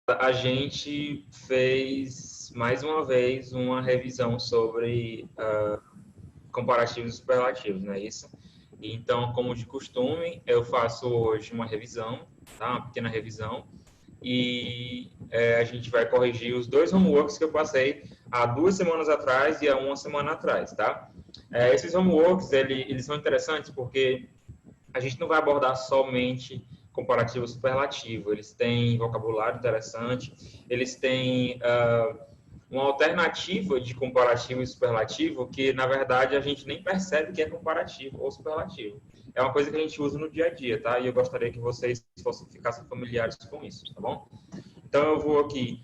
a gente fez mais uma vez uma revisão sobre comparativos e superlativos, não é isso? Então, como de costume, eu faço hoje uma revisão, tá? Uma pequena revisão, e a gente vai corrigir os dois homeworks que eu passei há 2 semanas atrás e há uma semana atrás, tá? Esses homeworks, eles são interessantes porque a gente não vai abordar somente comparativo superlativo, eles têm vocabulário interessante, eles têm uma alternativa de comparativo e superlativo que, na verdade, a gente nem percebe que é comparativo ou superlativo. É uma coisa que a gente usa no dia a dia, tá? E eu gostaria que vocês ficassem familiares com isso, tá bom? Então, eu vou aqui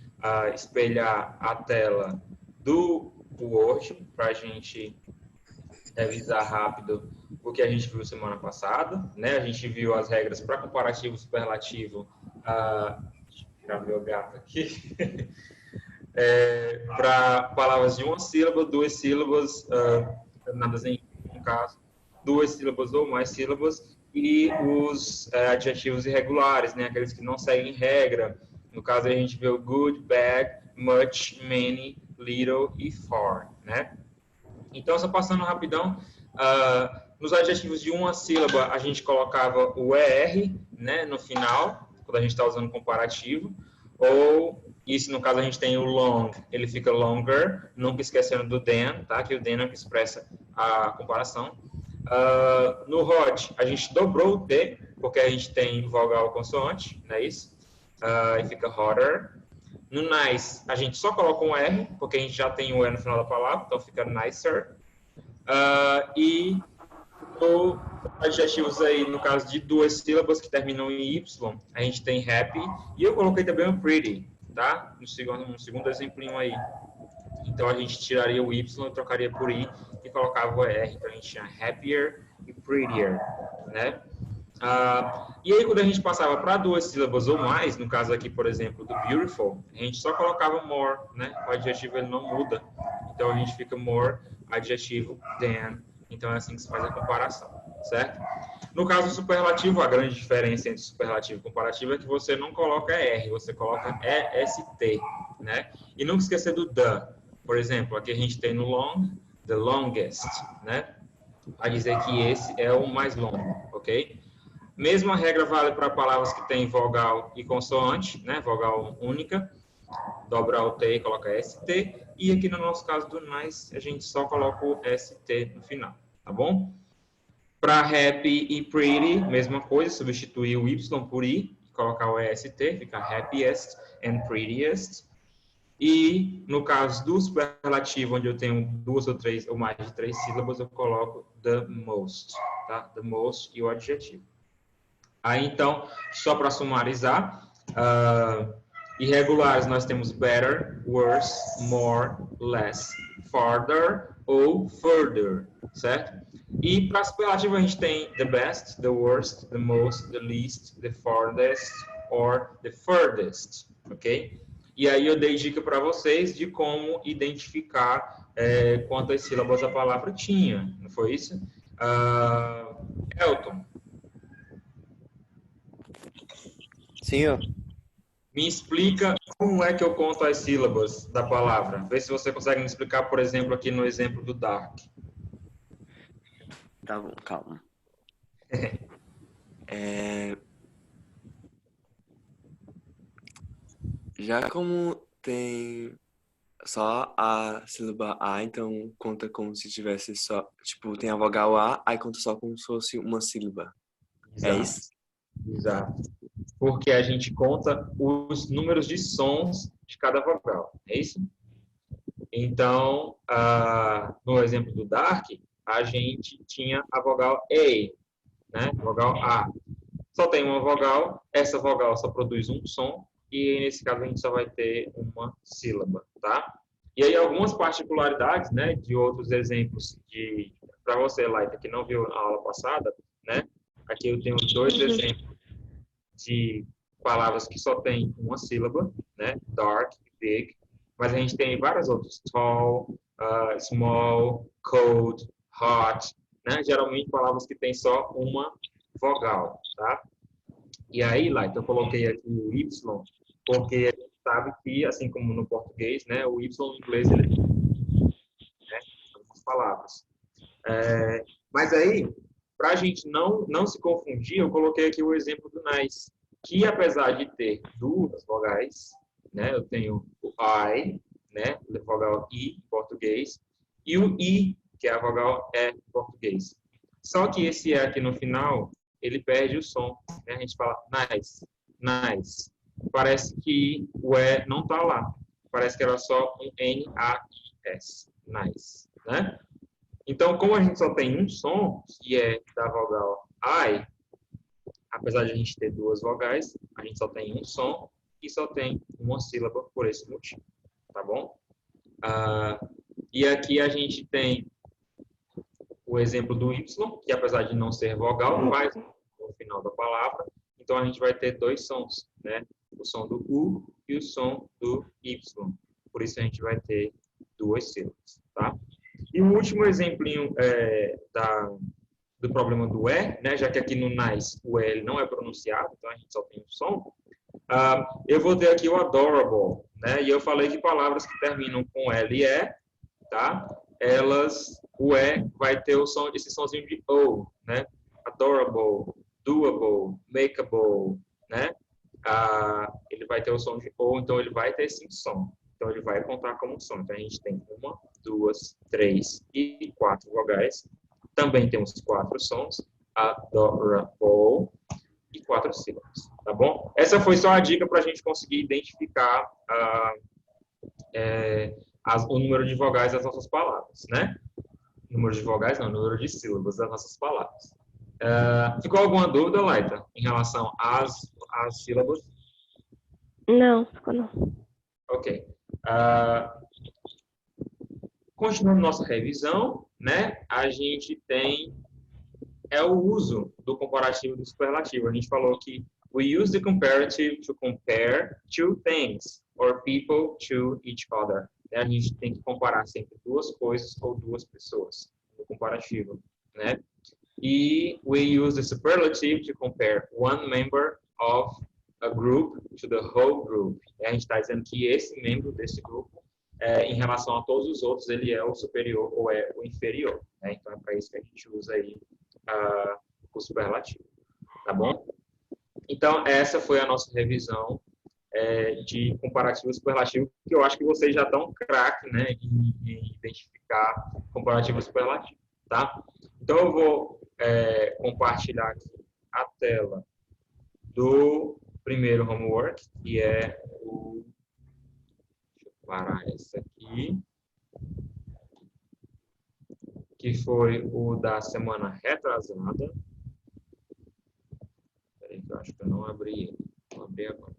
espelhar a tela do Word para a gente revisar rápido o que a gente viu semana passada, né? A gente viu as regras para comparativo superlativo. Deixa eu tirar meu gato aqui. Para palavras de uma sílaba, 2 sílabas, terminadas em um caso, 2 sílabas ou mais sílabas, e os adjetivos irregulares, né? Aqueles que não seguem regra. No caso, a gente viu good, bad, much, many, little e far, né? Então, só passando rapidão, nos adjetivos de uma sílaba, a gente colocava o ER, né, no final, quando a gente está usando comparativo, ou, isso no caso a gente tem o long, ele fica longer, nunca esquecendo do than, tá, que o than é o que expressa a comparação. No hot, a gente dobrou o T, porque a gente tem vogal consoante, não é isso? E fica hotter. No nice, a gente só coloca um R, porque a gente já tem o E no final da palavra, então fica nicer. E adjetivos aí, no caso de 2 sílabas que terminam em Y, a gente tem happy, e eu coloquei também o pretty, tá? No segundo exemplinho aí. Então a gente tiraria o Y e trocaria por I e colocava o R. Então a gente tinha happier e prettier, né? E aí, quando a gente passava para 2 sílabas ou mais, no caso aqui, por exemplo, do beautiful, a gente só colocava more, né? O adjetivo ele não muda. Então a gente fica more, adjetivo, than. Então é assim que se faz a comparação, certo? No caso do superlativo, a grande diferença entre superlativo e comparativo é que você não coloca R, você coloca EST, né? E nunca esquecer do the. Por exemplo, aqui a gente tem no long, the longest, né? A dizer que esse é o mais longo, ok? Mesma regra vale para palavras que têm vogal e consoante, né? Vogal única. Dobra o T e coloca ST. E aqui no nosso caso do nice, a gente só coloca o ST no final, tá bom? Para happy e pretty, mesma coisa, substituir o Y por I, colocar o EST, fica happiest and prettiest. E no caso do superlativo, onde eu tenho 2 ou 3 ou mais de 3 sílabas, eu coloco the most, tá? The most e o adjetivo. Aí, então, só para sumarizar, irregulares nós temos better, worse, more, less, farther ou further, certo? E para superlativo a gente tem the best, the worst, the most, the least, the farthest or the furthest, ok? E aí eu dei dica para vocês de como identificar quantas sílabas a palavra tinha, não foi isso? Elton. Senhor. Me explica como é que eu conto as sílabas da palavra. Vê se você consegue me explicar, por exemplo, aqui no exemplo do dark. Tá bom, calma. Já como tem só a sílaba A, então conta como se tivesse só, tipo, tem a vogal A, aí conta só como se fosse uma sílaba. Exato. É isso? Exato. Porque a gente conta os números de sons de cada vogal, é isso? Então, no exemplo do dark, a gente tinha a vogal A, né? Vogal A. Só tem uma vogal, essa vogal só produz um som, e nesse caso a gente só vai ter uma sílaba, tá? E aí algumas particularidades, né, de outros exemplos para você, Laita, que não viu a aula passada, né? Aqui eu tenho 2 exemplos de palavras que só tem uma sílaba, né? Dark e big, mas a gente tem várias outras, tall, small, cold, hot, né? Geralmente palavras que tem só uma vogal, tá? E aí, lá, então eu coloquei aqui o Y, porque a gente sabe que, assim como no português, né, o Y no inglês, ele né, algumas palavras. Mas aí, para a gente não se confundir, eu coloquei aqui o exemplo do nice, que apesar de ter duas vogais, né, eu tenho o I, né, a vogal I em português, e o I, que é a vogal E em português. Só que esse E aqui no final, ele perde o som. Né? A gente fala nice, nice. Parece que o E não está lá. Parece que era só um N-A-I-S, nice. Né? Então, como a gente só tem um som, que é da vogal I, apesar de a gente ter duas vogais, a gente só tem um som e só tem uma sílaba por esse motivo, tá bom? E aqui a gente tem o exemplo do Y, que apesar de não ser vogal, faz no final da palavra. Então, a gente vai ter dois sons, né? O som do U e o som do Y. Por isso, a gente vai ter duas sílabas, tá? E o último exemplinho do problema do E, né? Já que aqui no nice o E não é pronunciado, então a gente só tem um som. Eu vou ter aqui o adorable, né? E eu falei que palavras que terminam com L e E, tá? O E vai ter esse somzinho de O, né? Adorable, doable, makeable, né? Ele vai ter o som de O, então ele vai ter esse som. Então ele vai contar como som. Então a gente tem 1, 2, 3 e 4 vogais. Também temos 4 sons. Adorable e 4 sílabas, tá bom? Essa foi só a dica para a gente conseguir identificar o número de vogais das nossas palavras, né? Número de vogais, não, número de sílabas das nossas palavras. Ficou alguma dúvida, Laita, em relação às sílabas? Não, ficou não. Ok. Continuando nossa revisão, né? A gente tem o uso do comparativo e do superlativo. A gente falou que we use the comparative to compare two things or people to each other. A gente tem que comparar sempre duas coisas ou duas pessoas no comparativo, né? E we use the superlative to compare one member of a group to the whole group. A gente está dizendo que esse membro desse grupo, em relação a todos os outros, ele é o superior ou é o inferior. Né? Então, é para isso que a gente usa aí o superlativo. Tá bom? Então, essa foi a nossa revisão de comparativo e superlativo, que eu acho que vocês já estão craque, né, em identificar comparativo e superlativo, tá? Então, eu vou compartilhar aqui a tela do primeiro homework, que é o... Deixa eu parar esse aqui. Que foi o da semana retrasada. Peraí, que eu acho que eu não abri ele. Vou abrir agora.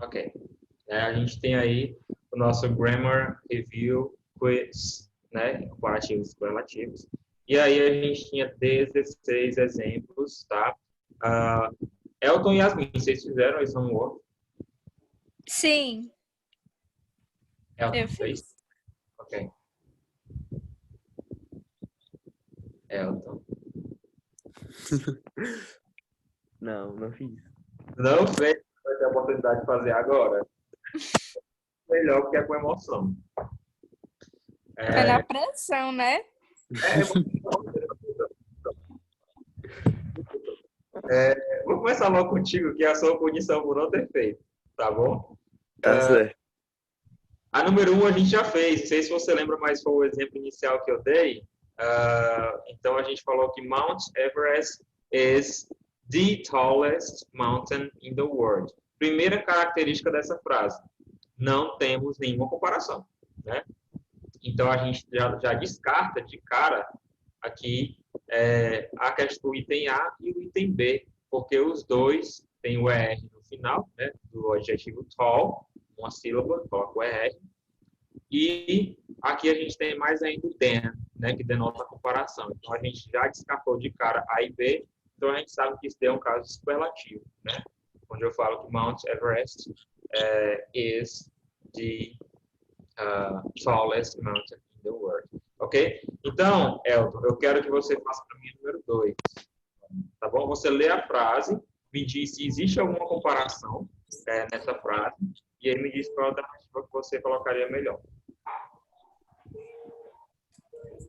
Ok. A gente tem aí o nosso Grammar Review Quiz, né? Comparativos e superlativos. E aí a gente tinha 16 exemplos, tá? Elton e Yasmin, vocês fizeram esse homework? Sim. Elton, Eu fez? fiz. Ok. Elton. Não fiz. Não fez, vai ter a oportunidade de fazer agora. Melhor porque é com emoção. Foi na pressão, né? Vou começar logo contigo, que é a sua punição por não ter feito, tá bom? Tá certo. A número 1 a gente já fez, não sei se você lembra, mas foi o exemplo inicial que eu dei. Então a gente falou que Mount Everest is the tallest mountain in the world. Primeira característica dessa frase, não temos nenhuma comparação, né? Então a gente já descarta de cara aqui a questão do item A e o item B, porque os dois têm o ER no final, né, do adjetivo tall, uma sílaba, coloca o ER. E aqui a gente tem mais ainda o than, né, que denota a comparação. Então, a gente já descartou de cara A e B, então a gente sabe que isso é um caso superlativo, né? Onde eu falo que Mount Everest is the tallest mountain in the world. Ok? Então, Elton, eu quero que você faça para mim o número 2. Tá bom? Você lê a frase, me diz se existe alguma comparação nessa frase, e aí me diz qual a alternativa que você colocaria melhor.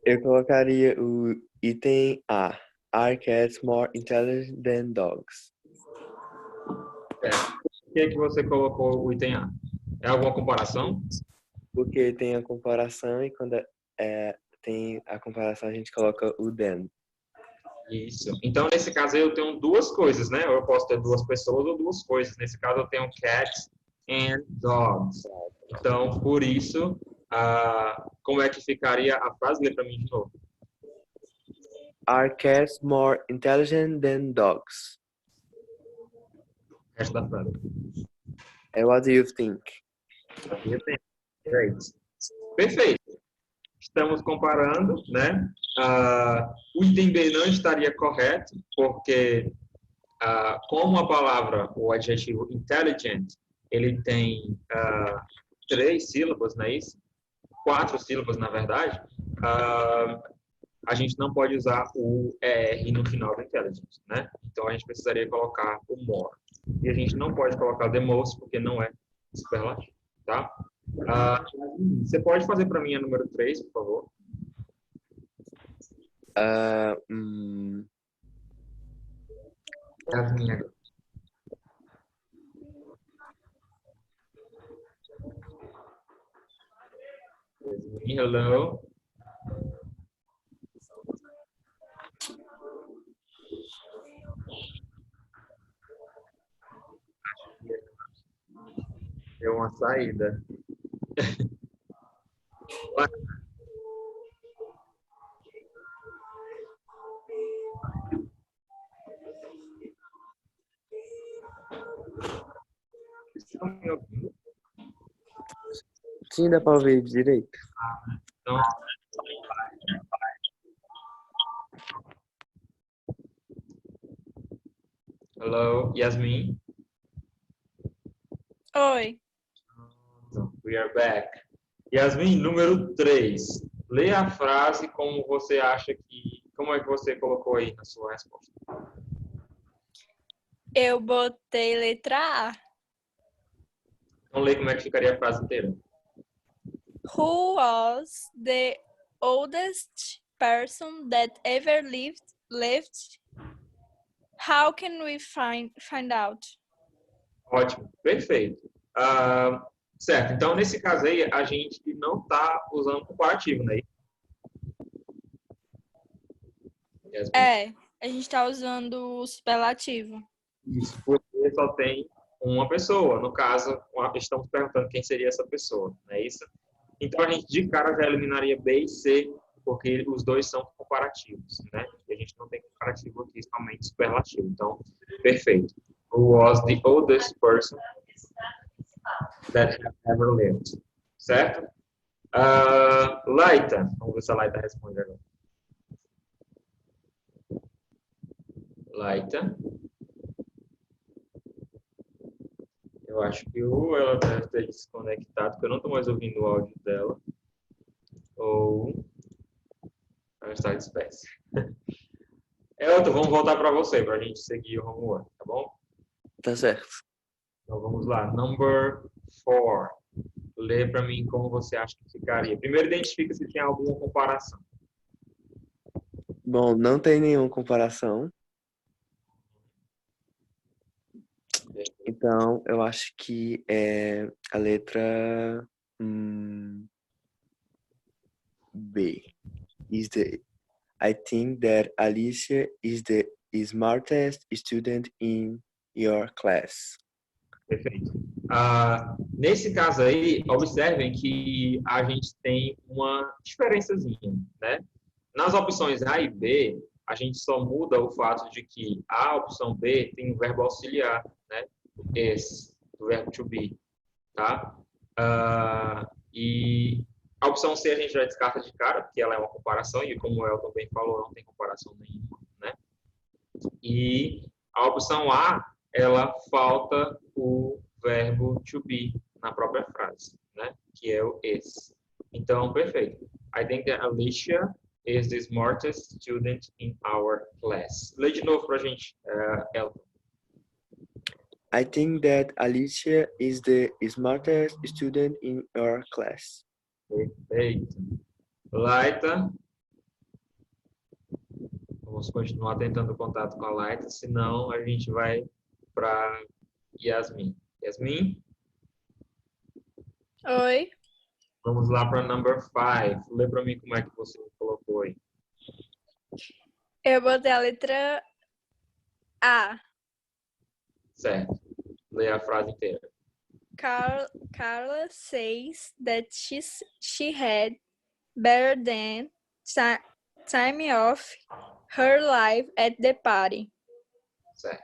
Eu colocaria o item A. Are cats more intelligent than dogs? Por que você colocou o item A? É alguma comparação? Porque tem a comparação e quando tem a comparação a gente coloca o than. Isso. Então, nesse caso aí, eu tenho duas coisas, né? Ou eu posso ter duas pessoas ou duas coisas. Nesse caso, eu tenho cats and dogs. Então, por isso, como é que ficaria a frase? Lê para mim de novo. Are cats more intelligent than dogs? O resto da frase. What do you think? Great. Perfeito. Estamos comparando, né? O item B não estaria correto, porque como a palavra, o adjetivo intelligent, ele tem 3 sílabas, não é isso? 4 sílabas, na verdade. A gente não pode usar o ER no final do intelligent, né? Então, a gente precisaria colocar o more. E a gente não pode colocar the most, porque não é superlativo, tá? Você pode fazer para mim a número 3, por favor? Yasmin. Hello. Deu uma saída. Estão me ouvindo? Sim, dá pra ouvir direito. Então, hello, Yasmin. Oi. We are back. Yasmin, número 3. Lê a frase como você acha que... Como é que você colocou aí na sua resposta? Eu botei letra A. Então, lê como é que ficaria a frase inteira. Who was the oldest person that ever lived? How can we find out? Ótimo, perfeito. Certo, então nesse caso aí, a gente não está usando comparativo, né? A gente está usando o superlativo. Isso, porque só tem uma pessoa. No caso, estamos perguntando quem seria essa pessoa, não é isso? Então, a gente de cara já eliminaria B e C, porque os dois são comparativos, né? E a gente não tem comparativo aqui, somente superlativo. Então, perfeito. Who was the oldest person that ever lived? Certo? Laita. Vamos ver se a Laita responde agora. Laita. Eu acho que ou ela deve ter desconectado, porque eu não estou mais ouvindo o áudio dela, ou ela está dispersa. Elton, vamos voltar para você, para a gente seguir o homework, tá bom? Tá certo. Então vamos lá. Number 4. Lê para mim como você acha que ficaria. Primeiro identifica se tem alguma comparação. Bom, não tem nenhuma comparação. Então, eu acho que é a letra B. I think that Alicia is the smartest student in your class. Perfeito. Nesse caso aí, observem que a gente tem uma diferençazinha, né? Nas opções A e B, a gente só muda o fato de que a opção B tem o verbo auxiliar, né? Is, do verbo to be, tá? E a opção C a gente já descarta de cara, porque ela é uma comparação, e como o Elton bem falou, não tem comparação nenhuma, né? E a opção A, ela falta o verbo to be na própria frase, né? Que é o is. Então, perfeito. I think that Alicia is the smartest student in our class. Lê de novo pra gente, Elton. I think that Alicia is the smartest student in our class. Perfeito. Laita. Vamos continuar tentando contato com a Laita, senão a gente vai para Yasmin. Yasmin, Oi. vamos lá para number 5. Lê para mim como é que você colocou aí. Eu botei a letra A. Certo. Lê a frase inteira. Carla says that she had better than time of her life at the party. Certo.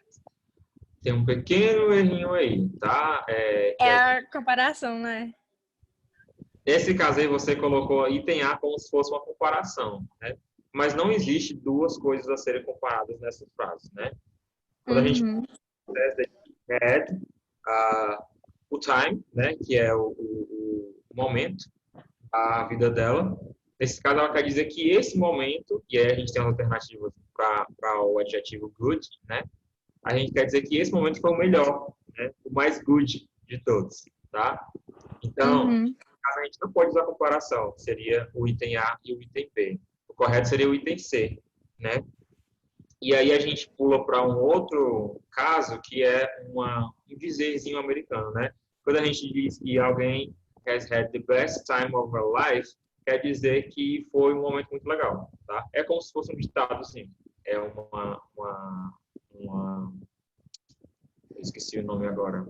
Tem um pequeno errinho aí, tá? É a comparação, né? Esse caso aí você colocou item A como se fosse uma comparação, né? Mas não existe duas coisas a serem comparadas nessa frase, né? Quando a gente had o time, né? Que é o momento, a vida dela. Nesse caso, ela quer dizer que esse momento, e aí a gente tem uma alternativa para o adjetivo good, né? A gente quer dizer que esse momento foi o melhor, né? O mais good de todos, tá? Então, a gente não pode usar comparação, seria o item A e o item B. O correto seria o item C, né? E aí a gente pula para um outro caso que é um dizerzinho americano, né? Quando a gente diz que alguém has had the best time of her life, quer dizer que foi um momento muito legal, tá? É como se fosse um ditado, assim. É eu esqueci o nome agora.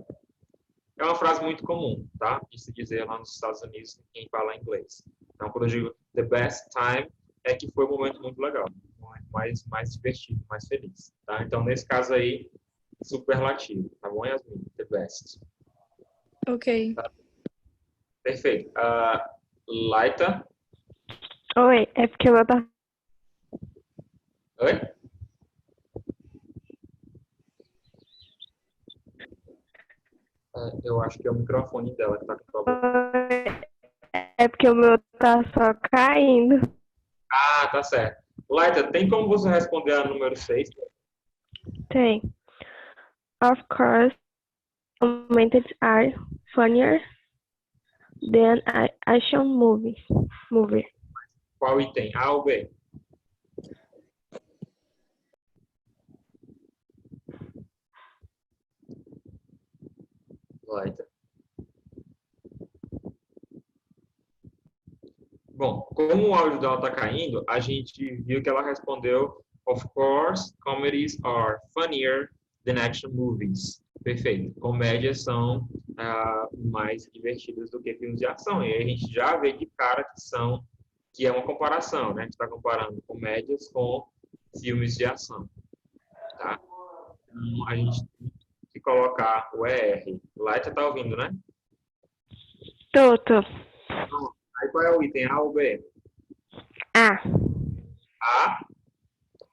É uma frase muito comum, tá? De se dizer lá nos Estados Unidos, quem fala inglês. Então, quando eu digo the best time, é que foi um momento muito legal, mais divertido, mais feliz, tá? Então, nesse caso aí, superlativo, tá bom, Yasmin? The best. Ok. Tá? Perfeito. Laita? Oi, é porque eu tava... Oi? Eu acho que é o microfone dela que tá com problema. É porque o meu tá só caindo. Ah, tá certo. Laita, tem como você responder a número 6? Tem. Of course, commented are funnier than action movies. Qual item? A ou B? Laita. Bom, como o áudio dela está caindo, a gente viu que ela respondeu: Of course, comedies are funnier than action movies. Perfeito. Comédias são mais divertidas do que filmes de ação. E aí a gente já vê de cara que é uma comparação, né? A gente está comparando comédias com filmes de ação, tá? Então, a gente tem que colocar o ER. Lá você está ouvindo, né? Tô. Então, aí qual é o item? A ou B? A. A.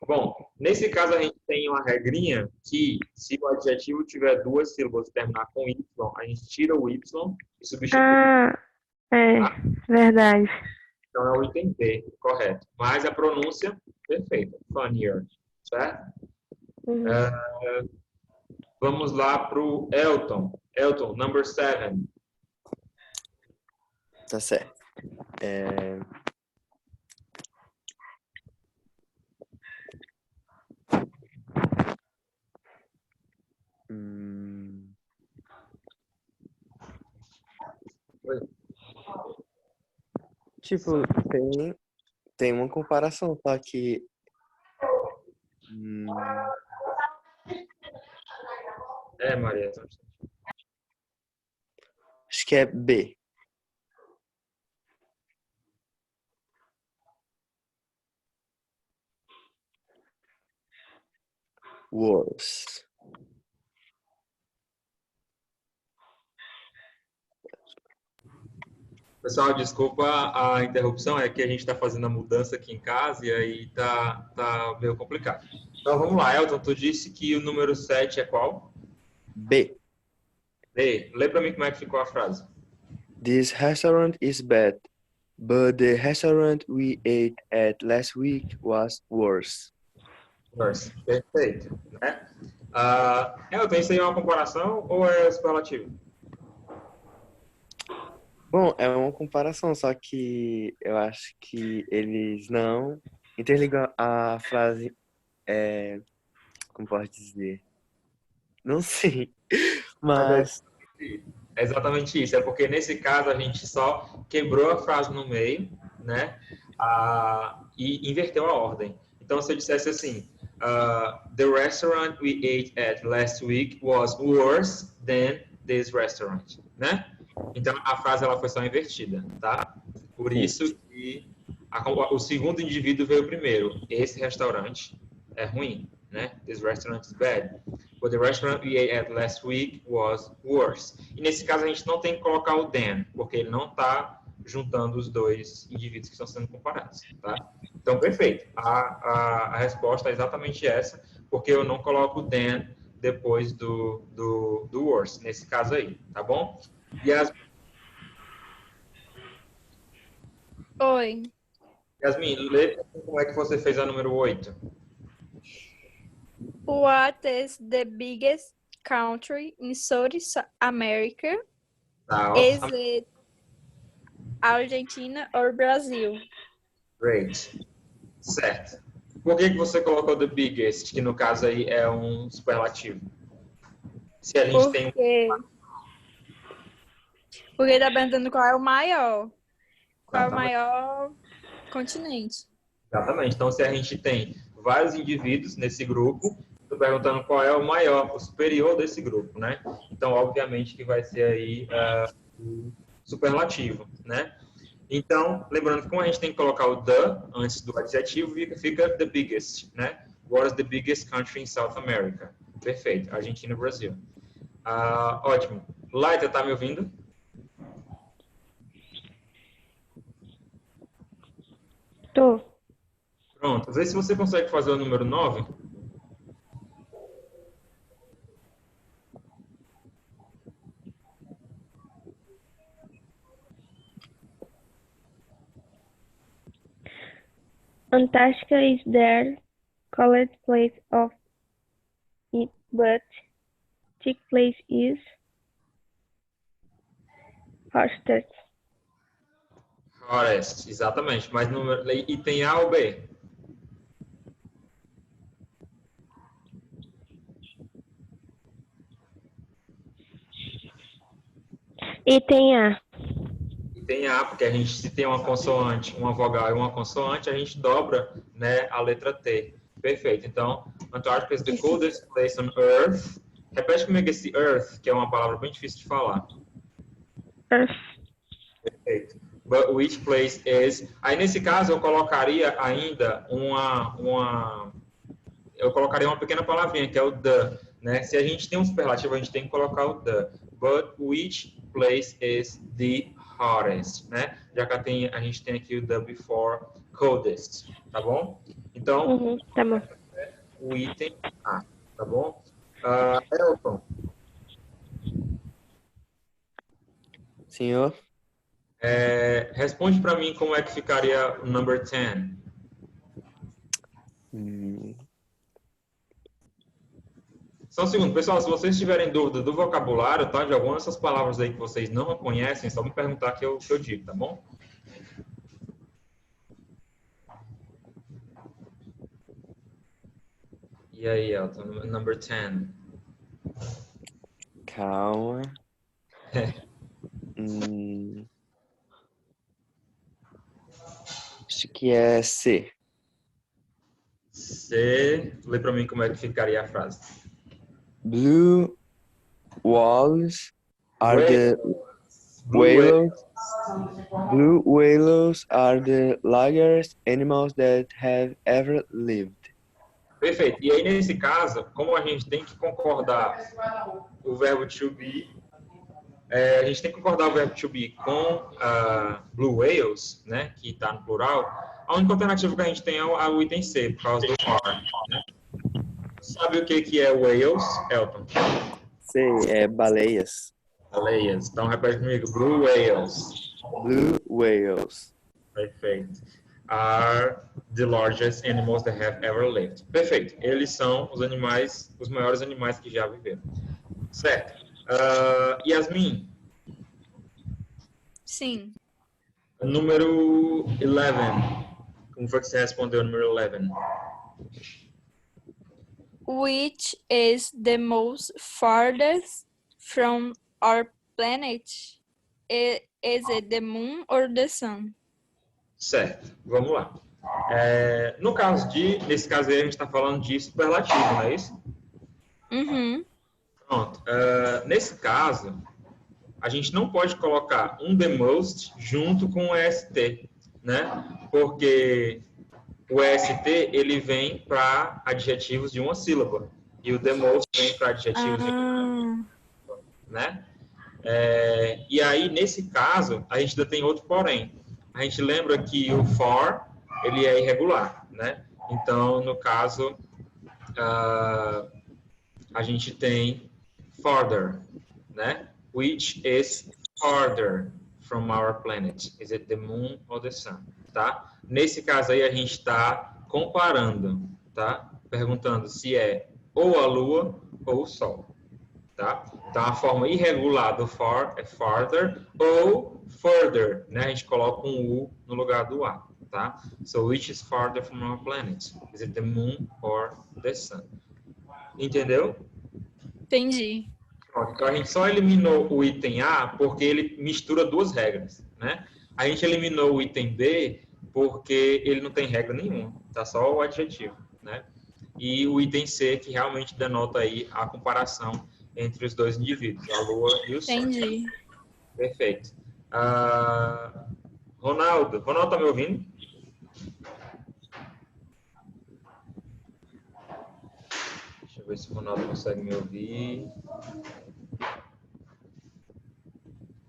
Bom, nesse caso a gente tem uma regrinha que se o adjetivo tiver duas sílabas e terminar com Y, a gente tira o Y e substitui. Ah, é. Tá? Verdade. Então é o item B, correto. Mas a pronúncia, perfeita. Funnier, certo? Vamos lá para o Elton. Elton, number 7. Tá certo. Oi. Tipo, tem uma comparação, tá? Que Maria. acho que é B. worse. Pessoal, desculpa a interrupção, é que a gente está fazendo a mudança aqui em casa e aí tá meio complicado. Então vamos lá, Elton, tu disse que o número 7 é qual? B. Lê para mim como é que ficou a frase. This restaurant is bad, but the restaurant we ate at last week was worse. Perfeito. Né? Elton, isso aí é uma comparação ou é superlativo? Bom, é uma comparação, só que eu acho que eles não interligam a frase, como posso dizer? Não sei, mas É exatamente isso. É porque nesse caso a gente só quebrou a frase no meio, né? E inverteu a ordem. Então, se eu dissesse assim, the restaurant we ate at last week was worse than this restaurant, né? Então, a frase ela foi só invertida, tá? Por isso que o segundo indivíduo veio primeiro. Esse restaurante é ruim, né? This restaurant is bad. But the restaurant we ate at last week was worse. E nesse caso a gente não tem que colocar o than, porque ele não está juntando os dois indivíduos que estão sendo comparados, tá? Então, perfeito. A resposta é exatamente essa, porque eu não coloco o than depois do worse, nesse caso aí, tá bom? Oi. Yasmin, lê como é que você fez a número 8. What is the biggest country in South America? Tá, Is it Argentina or Brazil? Great. Certo. Por que você colocou the biggest, que no caso aí é um superlativo? Se a gente tem Porque tá perguntando qual é o maior. Qual é o Exatamente. maior continente? Exatamente. Então, se a gente tem vários indivíduos nesse grupo, estou perguntando qual é o maior, o superior desse grupo, né? Então, obviamente que vai ser aí o superlativo, né? Então, lembrando que como a gente tem que colocar o the antes do adjetivo, fica the biggest, né? What is the biggest country in South America? Perfeito. Argentina e Brasil. Ótimo. Laita, tá me ouvindo? Tô. Pronto. Vê se você consegue fazer o número 9. Antarctica is their colored place of it, but thick place is hottest. Hottest, exatamente. Mas e tem A ou B? E tem A. E tem A, porque a gente, se tem uma consoante, uma vogal e uma consoante, a gente dobra, né, a letra T. Perfeito. Então, Antarctica is the coldest place on Earth. Repete comigo esse Earth, que é uma palavra bem difícil de falar. Earth. Perfeito. But which place is... Aí, nesse caso, eu colocaria ainda eu colocaria uma pequena palavrinha, que é o the, né? Se a gente tem um superlativo, a gente tem que colocar o the. But which place is the hottest, né? Já que a gente tem aqui o the before coldest, tá bom? Então, Tá bom. o item A, tá bom? Elton, senhor, responde para mim como é que ficaria o number 10. Só um segundo, pessoal, se vocês tiverem dúvida do vocabulário, tá? De algumas dessas palavras aí que vocês não conhecem, só me perguntar que eu digo, tá bom? E aí, Elton, number 10. calma. Acho que é C. C, lê para mim como é que ficaria a frase. Blue whales are Blue whales are the largest animals that have ever lived. Perfeito. E aí, nesse caso, como a gente tem que concordar o verbo to be, a gente tem que concordar o verbo to be com blue whales, né, que está no plural, a única alternativa que a gente tem é o item C, por causa do are. Né? Sabe o que é whales, Elton? Sei, é baleias. Baleias. Então, repete comigo. Blue whales. Blue whales. Perfeito. Are the largest animals that have ever lived. Perfeito. Eles são os maiores animais que já viveram. Certo. Yasmin, Sim. número 11. Como foi que você respondeu o número 11? Which is the most farthest from our planet? Is it the moon or the sun? Certo. Vamos lá. Nesse caso aí, a gente está falando de superlativo, não é isso? Uhum. Pronto. Nesse caso, a gente não pode colocar um the most junto com o EST, né? Porque o EST, ele vem para adjetivos de uma sílaba. E o the most vem para adjetivos de uma sílaba, né? E aí, nesse caso, a gente ainda tem outro porém. A gente lembra que o for, ele é irregular, né? Então, no caso, a gente tem farther, né? Which is farther from our planet? Is it the moon or the sun? Tá? Nesse caso aí, a gente está comparando, tá? Perguntando se é ou a Lua ou o Sol, tá? Então, a forma irregular do for é farther ou further, né? A gente coloca um U no lugar do A, tá? So, which is farther from our planet? Is it the moon or the sun? Entendeu? Entendi. Então, a gente só eliminou o item A porque ele mistura duas regras, né? A gente eliminou o item B porque ele não tem regra nenhuma, tá só o adjetivo, né? E o item C que realmente denota aí a comparação entre os dois indivíduos, a Lua e o Sol. Entendi. Perfeito. Ronaldo tá me ouvindo? Deixa eu ver se o Ronaldo consegue me ouvir.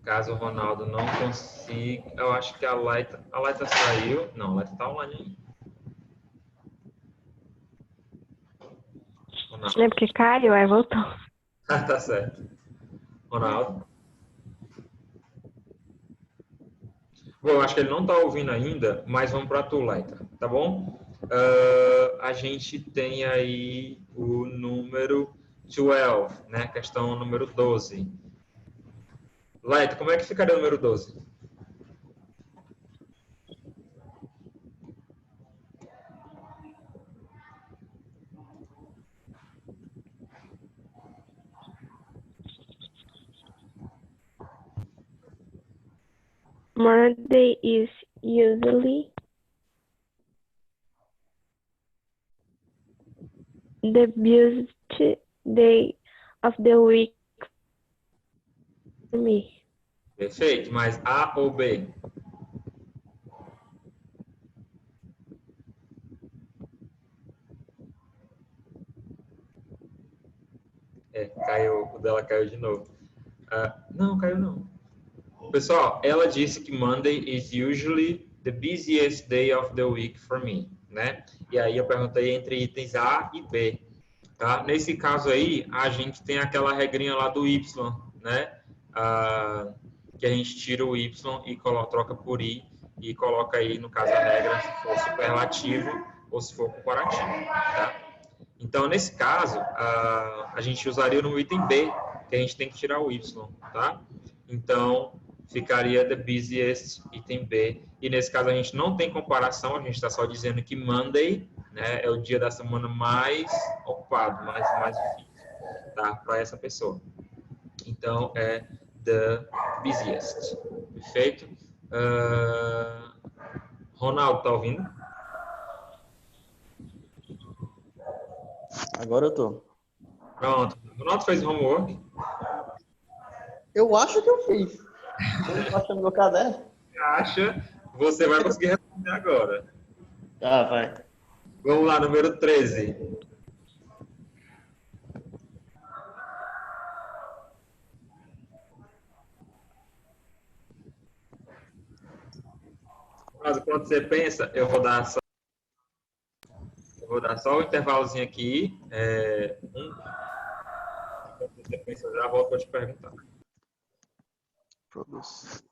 Caso o Ronaldo não consiga, eu acho que a Laita saiu. Não, a Laita está online ainda. É porque caiu, aí voltou. Tá certo. Ronaldo. Bom, eu acho que ele não está ouvindo ainda, mas vamos para tu, Laita, tá bom? A gente tem aí o número 12, né? Questão número 12. Laita, como é que ficaria o número 12? Monday is usually the busiest day of the week for me. Perfeito, mas A ou B? Caiu, o dela caiu de novo. Não, caiu não. Pessoal, ela disse que Monday is usually the busiest day of the week for me, né? E aí eu perguntei entre itens A e B, tá? Nesse caso aí, a gente tem aquela regrinha lá do Y, né? Que a gente tira o Y e troca por I e coloca aí, no caso, a regra se for superlativo ou se for comparativo, tá? Então, nesse caso, a gente usaria no item B, que a gente tem que tirar o Y, tá? Então, ficaria the busiest, item B. E nesse caso a gente não tem comparação, a gente está só dizendo que Monday, né, é o dia da semana mais ocupado, mais difícil, tá? Para essa pessoa. Então, é the busiest. Perfeito? Ronaldo, tá ouvindo? Agora eu tô. Pronto. Ronaldo fez homework? Eu acho que eu fiz. Eu tô achando meu caderno. Acha? Você vai conseguir responder agora. Tá, vai. Vamos lá, número 13. Mas quando você pensa, eu vou dar só um intervalozinho aqui. Quando você pensa, eu já volto para te perguntar. Produz.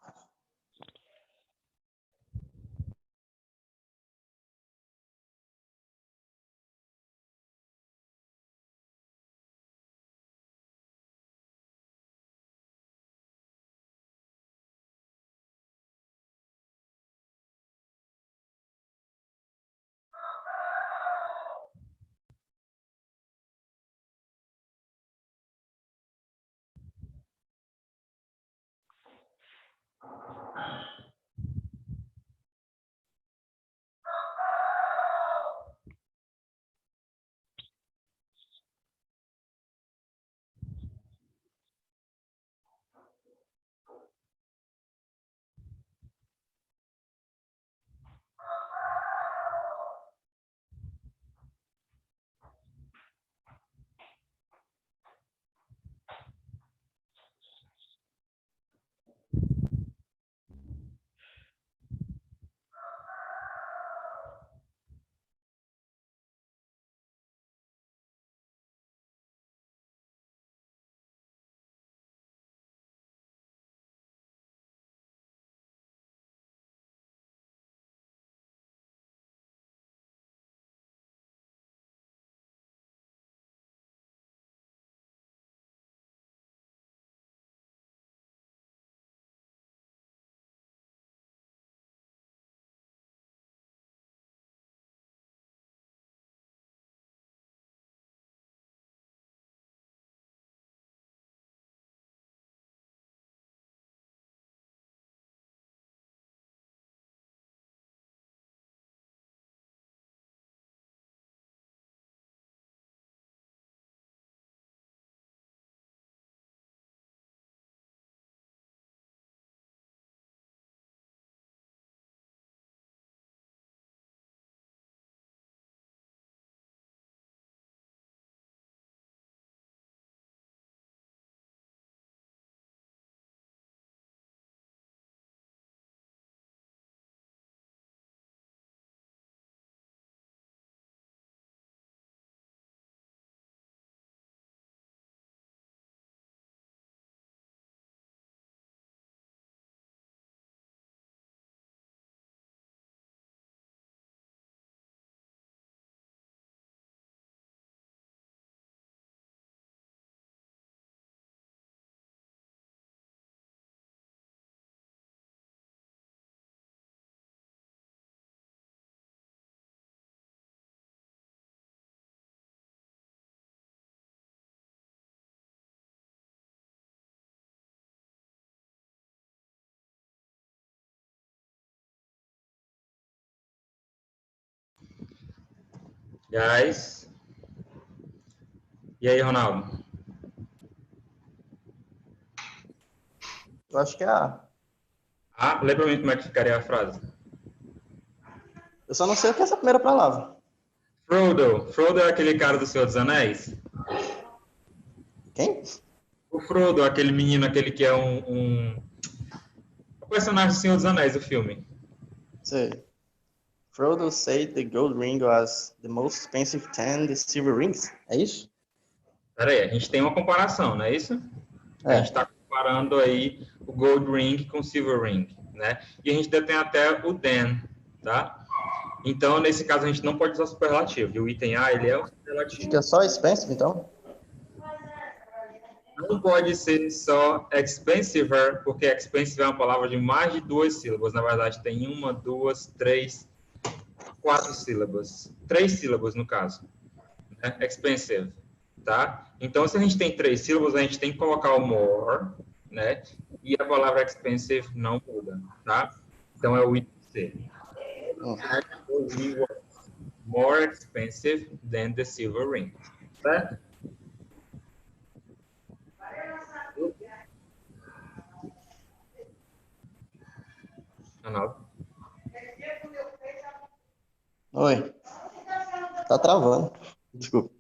Guys. E aí, Ronaldo? Eu acho que é A. Lê pra mim como é que ficaria a frase. Eu só não sei o que é essa primeira palavra. Frodo. Frodo é aquele cara do Senhor dos Anéis? Quem? O Frodo, aquele menino, aquele que é um personagem do Senhor dos Anéis, do filme. Sei. Frodo said the gold ring was the most expensive than the silver rings. É isso? Pera aí, a gente tem uma comparação, não é isso? A gente está comparando aí o Gold Ring com o Silver Ring, né? E a gente ainda tem até o Dan, tá? Então, nesse caso, a gente não pode usar superlativo. E o item A, ele é o superlativo. Acho que é só expensive, então. Não pode ser só expensive, porque expensive é uma palavra de mais de 2 sílabas. Na verdade, tem 1, 2, 3, 4 sílabas. 3 sílabas, no caso. Né? Expensive. Tá? Então, se a gente tem 3 sílabas, a gente tem que colocar o more, né? E a palavra expensive não muda, tá? Então, é o item C. More expensive than the silver ring. Certo? Ronaldo. Oi. Tá travando. Desculpa.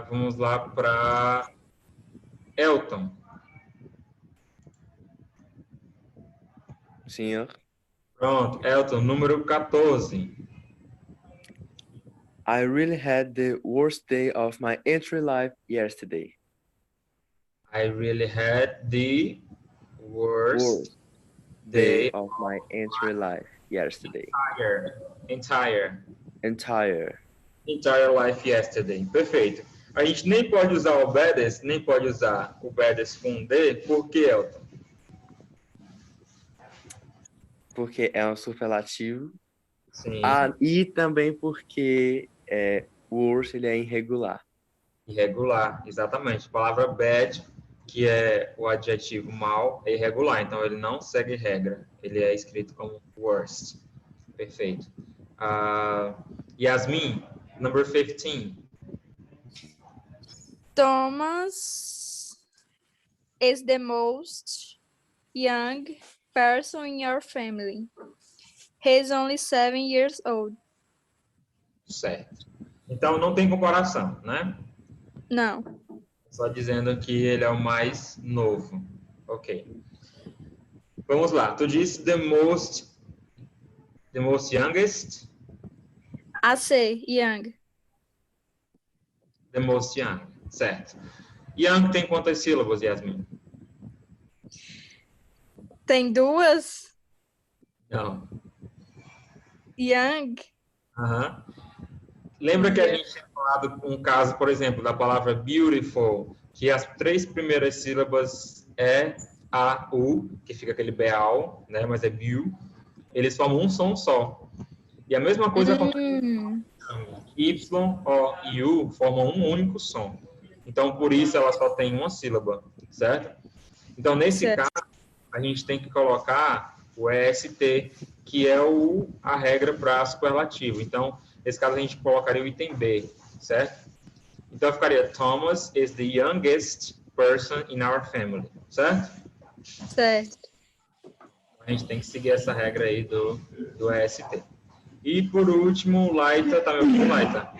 Vamos lá para Elton. Senhor. Pronto, Elton, número 14. I really had the worst day of my entry life yesterday. I really had the worst Worst day of my entry life yesterday. entire Entire. life yesterday. Perfeito. A gente nem pode usar o baddest, nem pode usar o baddest com D, por que, Elton? Porque é um superlativo. Sim, E também porque o worst ele é irregular. irregular, exatamente. A palavra bad, que é o adjetivo mal, é irregular, então ele não segue regra. Ele é escrito como worst. Perfeito. Yasmin, number 15. Thomas is the most young person in your family. He's only 7 years old. Certo. Então não tem comparação, né? Não. Só dizendo que ele é o mais novo. Ok. Vamos lá. Tu disse the most youngest? AC, young. The most young. Certo. Young tem quantas sílabas, Yasmin? Tem duas? Não. Young. Aham. Lembra que a gente tinha falado um caso, por exemplo, da palavra beautiful, que as 3 primeiras sílabas é A, U, que fica aquele beal, né? Mas é beau. Eles formam um som só. E a mesma coisa acontece. Y, O e U formam um único som. Então, por isso, ela só tem uma sílaba, certo? Então, nesse Certo. caso, a gente tem que colocar o EST, que é a regra para superlativo. Então, nesse caso, a gente colocaria o item B, certo? Então, ficaria Thomas is the youngest person in our family, certo? Certo. A gente tem que seguir essa regra aí do EST. E, por último, Laita, tá me ouvindo, Laita?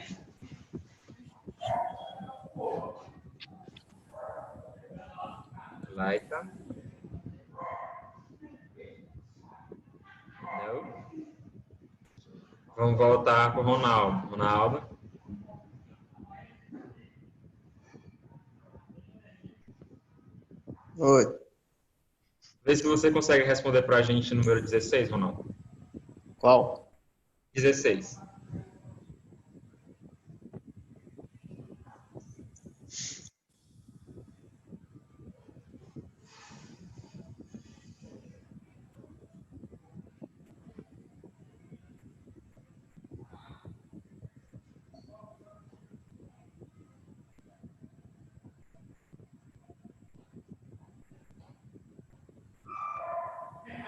Laita. Não. Vamos voltar para o Ronaldo. Ronaldo. Oi. Vê se você consegue responder para a gente o número 16, Ronaldo. Qual? 16.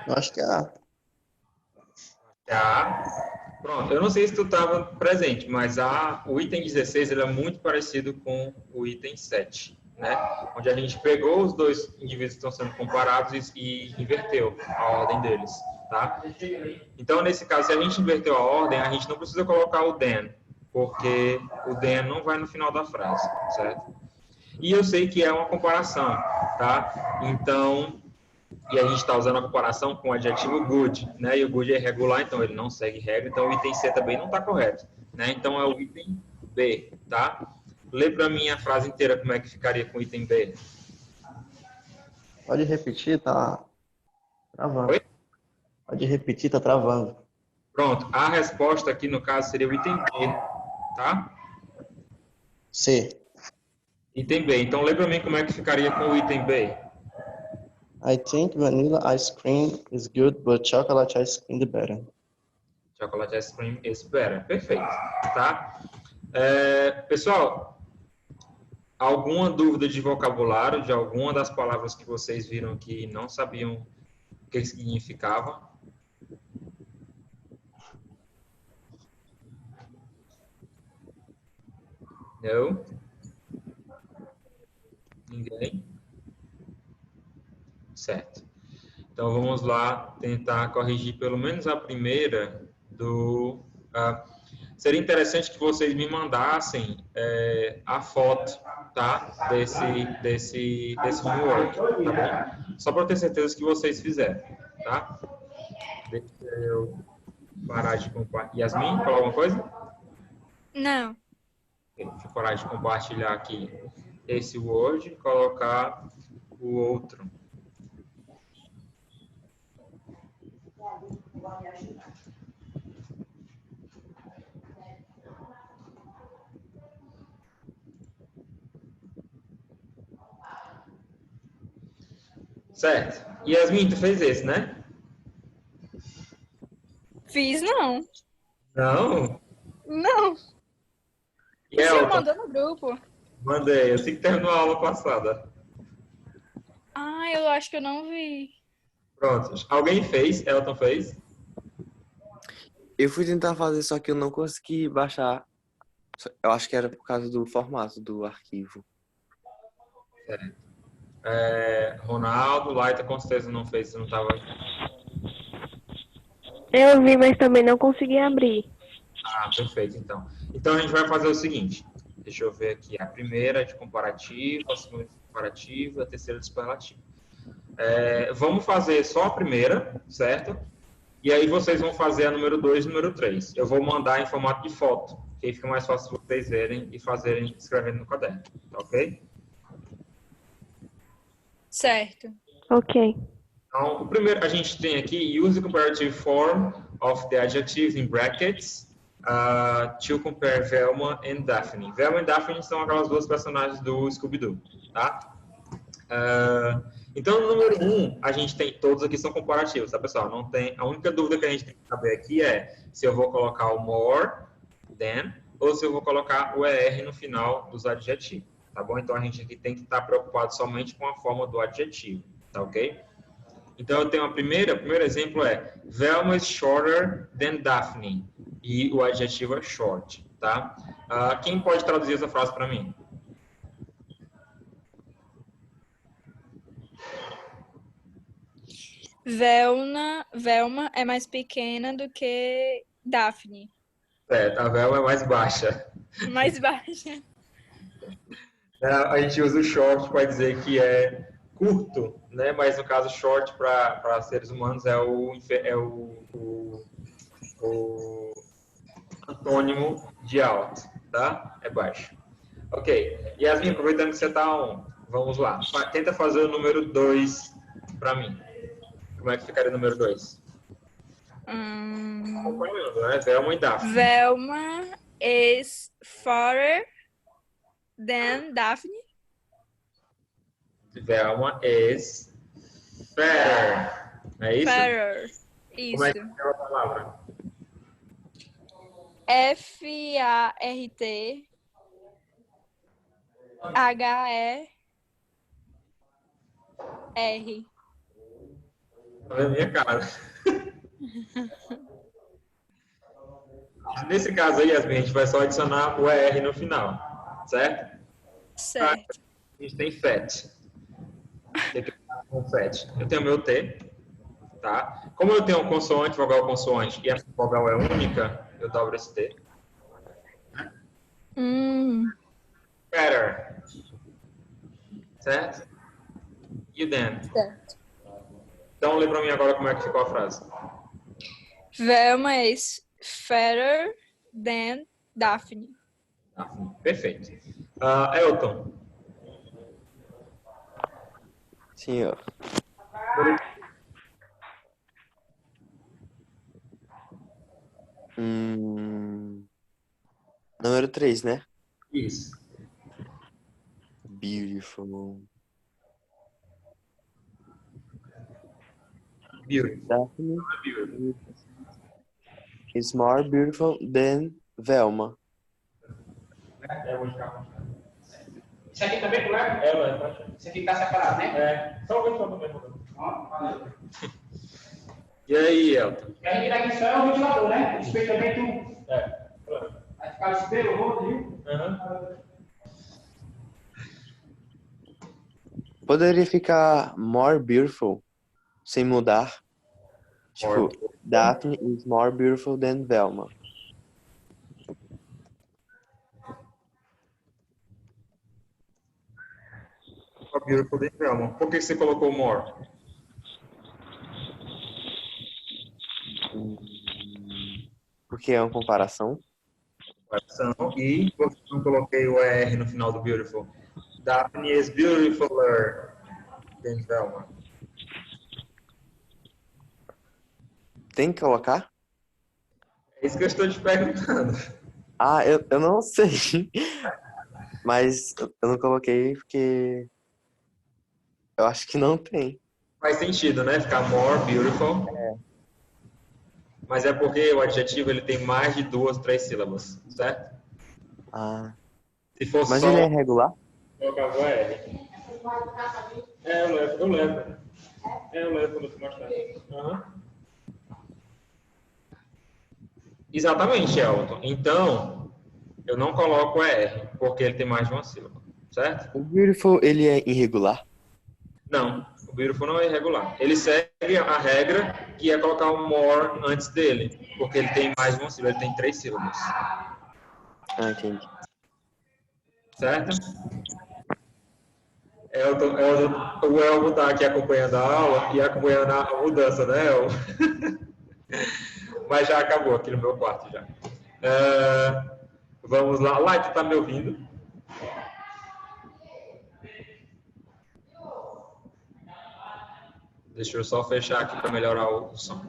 Eu acho que é A. Tá. Pronto. Eu não sei se tu estava presente, mas o item 16 ele é muito parecido com o item 7, né? Onde a gente pegou os dois indivíduos que estão sendo comparados e inverteu a ordem deles, tá? Então, nesse caso, se a gente inverteu a ordem, a gente não precisa colocar o then, porque o then não vai no final da frase, certo? E eu sei que é uma comparação, tá? Então, e a gente está usando a comparação com o adjetivo good, né? E o good é irregular, então ele não segue regra, então o item C também não está correto, né? Então é o item B, tá? Lê para mim a frase inteira como é que ficaria com o item B. Pode repetir, tá travando. Oi? Pode repetir, tá travando. Pronto, a resposta aqui no caso seria o item B, tá? C. Item B. Então lê para mim como é que ficaria com o item B. I think vanilla ice cream is good, but chocolate ice cream is better. Chocolate ice cream is better. Perfeito, tá? Pessoal, alguma dúvida de vocabulário, de alguma das palavras que vocês viram que não sabiam o que significava? Não? Ninguém? Certo. Então vamos lá tentar corrigir pelo menos a primeira do... seria interessante que vocês me mandassem a foto, tá? Desse homework, tá bom? Só para eu ter certeza que vocês fizeram, tá? Deixa eu parar de compartilhar. Yasmin, falar alguma coisa? Não. Deixa eu parar de compartilhar aqui esse Word e colocar o outro. Certo. Yasmin, tu fez esse, né? Fiz não. Não? Não. E Você Elton? mandou no grupo. Mandei. Eu sei que terminou a aula passada. Ah, eu acho que eu não vi. Pronto. Alguém fez? Elton fez? Eu fui tentar fazer, só que eu não consegui baixar. Eu acho que era por causa do formato do arquivo. Ronaldo, Laita com certeza não fez, você não estava aqui. Eu vi, mas também não consegui abrir. Ah, perfeito, então. Então a gente vai fazer o seguinte. Deixa eu ver aqui. A primeira é de comparativo, a segunda é de comparativo, a terceira é de superlativo. Vamos fazer só a primeira, certo? E aí vocês vão fazer a número 2 e número 3. Eu vou mandar em formato de foto, que aí fica mais fácil vocês verem e fazerem, escrevendo no caderno, tá ok? Certo. Ok. Então, o primeiro a gente tem aqui, use the comparative form of the adjectives in brackets to compare Velma and Daphne. Velma e Daphne são aquelas duas personagens do Scooby-Doo, tá? Então, no número 1, a gente tem, todos aqui são comparativos, tá, pessoal? Não tem, a única dúvida que a gente tem que saber aqui é se eu vou colocar o more, than, ou se eu vou colocar o ER no final dos adjetivos, tá bom? Então, a gente aqui tem que estar preocupado somente com a forma do adjetivo, tá ok? Então, eu tenho o primeiro exemplo é Velma is shorter than Daphne. E o adjetivo é short, tá? Quem pode traduzir essa frase para mim? Velma é mais pequena do que Daphne. A Velma é mais baixa. Mais baixa. A gente usa o short para dizer que é curto, né? Mas no caso short para seres humanos é o antônimo de alto, tá? É baixo. Ok. Yasmin, aproveitando que você está on, vamos lá. Tenta fazer o número 2 para mim. Como é que ficaria o número 2? Acompanhando, né? Velma e Daphne. Velma is farther than Daphne. Velma is fatter. É isso? Fairer. Como é que Isso. é a palavra? F-A-R-T H-E-R. Tá vendo a minha cara? Nesse caso aí, Yasmin, a gente vai só adicionar o ER no final, certo? Certo. A gente tem fat. Tem que ficar com fat. Eu tenho meu T, tá? Como eu tenho consoante, vogal, consoante e a vogal é única, eu dobro esse T. Better. Certo? E o then? Certo. Então, lê pra mim agora como é que ficou a frase. Velma is fatter than Daphne. Perfeito. Elton. Sim, ó. Número 3, né? Isso. Beautiful. Beautiful. Daphne Beautiful. is more beautiful than Velma. Isso aqui também não é? Isso aqui tá separado, né? Só o mesmo. E aí, Elton? E a gente daqui só é o ventilador, né? O espelho também tu. Vai ficar o espelho, o rosto, viu? Poderia ficar more beautiful, sem mudar. Tipo, Daphne is more beautiful than Velma. More beautiful than Velma. Por que você colocou more? Porque é uma comparação. E por que não coloquei o R no final do beautiful? Daphne is beautifuler than Velma. Tem que colocar? É isso que eu estou te perguntando. Ah, eu não sei. Mas eu não coloquei porque eu acho que não tem. Faz sentido, né? Ficar more beautiful. Mas é porque o adjetivo ele tem mais de 2, 3 sílabas, certo? Ah, Se for mas só... ele é regular? Colocava o R. Eu levo. Eu levo quando eu te mostrar. Uhum. Exatamente, Elton. Então, eu não coloco o R, porque ele tem mais de uma sílaba, certo? O beautiful, ele é irregular? Não, o beautiful não é irregular. Ele segue a regra que é colocar o more antes dele, porque ele tem mais de uma sílaba, ele tem 3 sílabas. Ah, entendi. Certo? O Elmo está aqui acompanhando a aula e acompanhando a mudança, né, Elmo? Mas já acabou aqui no meu quarto já. Vamos lá. Light, está me ouvindo? Deixa eu só fechar aqui para melhorar o som.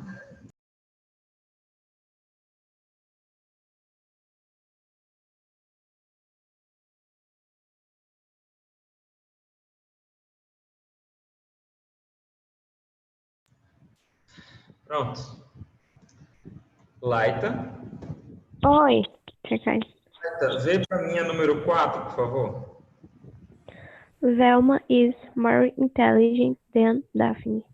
Pronto. Laita. Oi, Cacai. Laita, vê para mim a número 4, por favor. Velma is more intelligent than Daphne.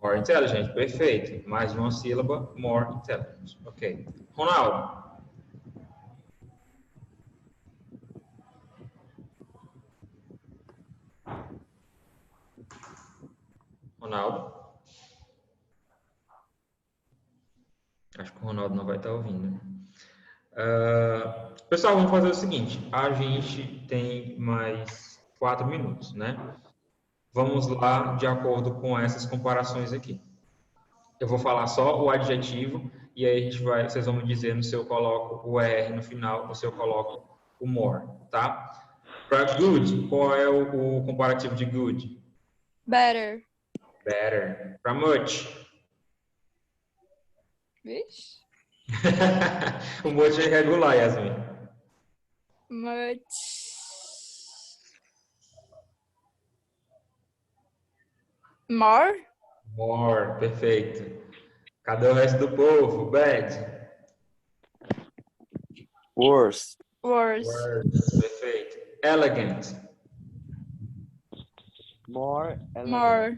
More intelligent, perfeito. Mais uma sílaba, more intelligent. Ok. Ronaldo. Ronaldo. Acho que o Ronaldo não vai estar ouvindo. Pessoal, vamos fazer o seguinte. A gente tem mais 4 minutos, né? Vamos lá de acordo com essas comparações aqui. Eu vou falar só o adjetivo e aí vocês vão me dizer se eu coloco o R no final ou se eu coloco o more, tá? Para good, qual é o comparativo de good? Better. Better. Para much? Vixe. O much é irregular, Yasmin. Much. More? More, perfeito. Cadê o resto do povo? Bad. Worse. Worse. Worse, perfeito. Elegant. More. More.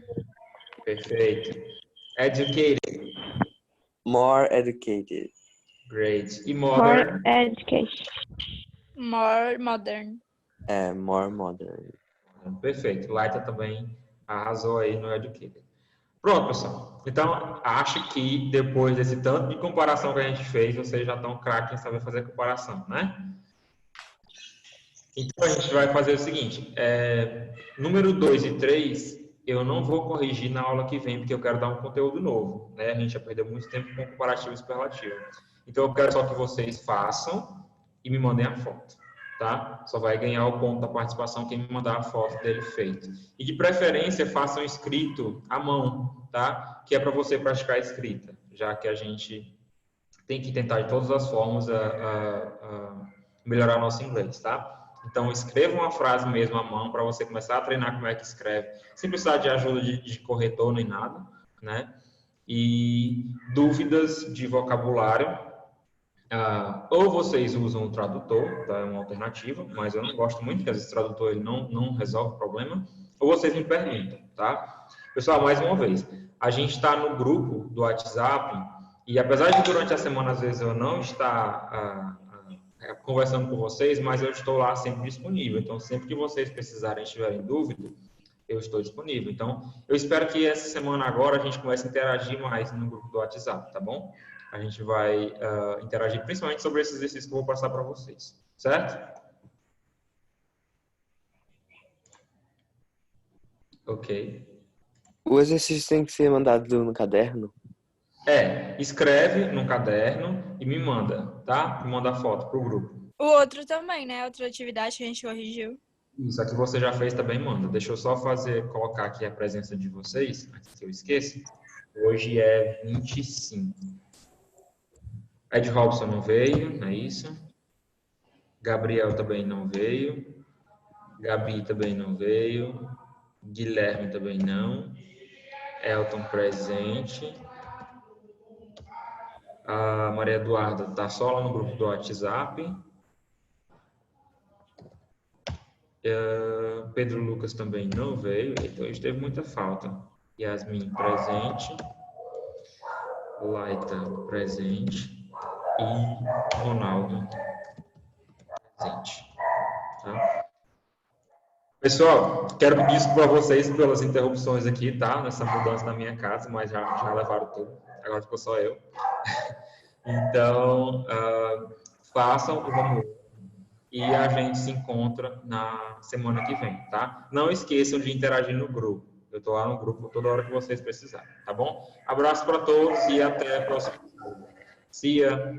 Perfeito. Educated. More educated. Great. E More modern? education. More modern. É, more modern. Perfeito. Laita também arrasou aí no educated. Pronto, pessoal. Então, acho que depois desse tanto de comparação que a gente fez, vocês já estão craques em saber fazer comparação, né? Então, a gente vai fazer o seguinte. Número 2 e 3, eu não vou corrigir na aula que vem, porque eu quero dar um conteúdo novo, né? A gente já perdeu muito tempo com comparativo e superlativo. Então, eu quero só que vocês façam e me mandem a foto, tá? Só vai ganhar o ponto da participação quem me mandar a foto dele feito. E, de preferência, façam escrito à mão, tá? Que é para você praticar a escrita, já que a gente tem que tentar de todas as formas melhorar nosso inglês, tá? Então, escreva uma frase mesmo à mão para você começar a treinar como é que escreve, sem precisar de ajuda de corretor nem nada, né? E dúvidas de vocabulário, ou vocês usam o tradutor, tá? É uma alternativa, mas eu não gosto muito, porque às vezes o tradutor ele não resolve o problema, ou vocês me perguntam, tá? Pessoal, mais uma vez, a gente está no grupo do WhatsApp e apesar de durante a semana às vezes eu não estar conversando com vocês, mas eu estou lá sempre disponível. Então, sempre que vocês precisarem, estiverem em dúvida, eu estou disponível. Então, eu espero que essa semana agora a gente comece a interagir mais no grupo do WhatsApp, tá bom? A gente vai interagir principalmente sobre esses exercícios que eu vou passar para vocês, certo? Ok. O exercício tem que ser mandado no caderno? Escreve no caderno e me manda, tá? Me manda a foto pro grupo. O outro também, né? Outra atividade que a gente corrigiu. Isso aqui você já fez, também manda. Deixa eu só colocar aqui a presença de vocês, antes que eu esqueça. Hoje é 25. Ed Robson não veio, não é isso? Gabriel também não veio. Gabi também não veio. Guilherme também não. Elton presente. A Maria Eduarda está só lá no grupo do WhatsApp. Pedro Lucas também não veio, então hoje teve muita falta. Yasmin presente. Laita presente. E Ronaldo presente. Tá? Pessoal, quero pedir desculpa a vocês pelas interrupções aqui, tá? Nessa mudança na minha casa, mas já levaram tudo. Agora ficou só eu. Então, façam o homework e a gente se encontra na semana que vem, tá? Não esqueçam de interagir no grupo. Eu tô lá no grupo toda hora que vocês precisarem, tá bom? Abraço para todos e até a próxima. See ya!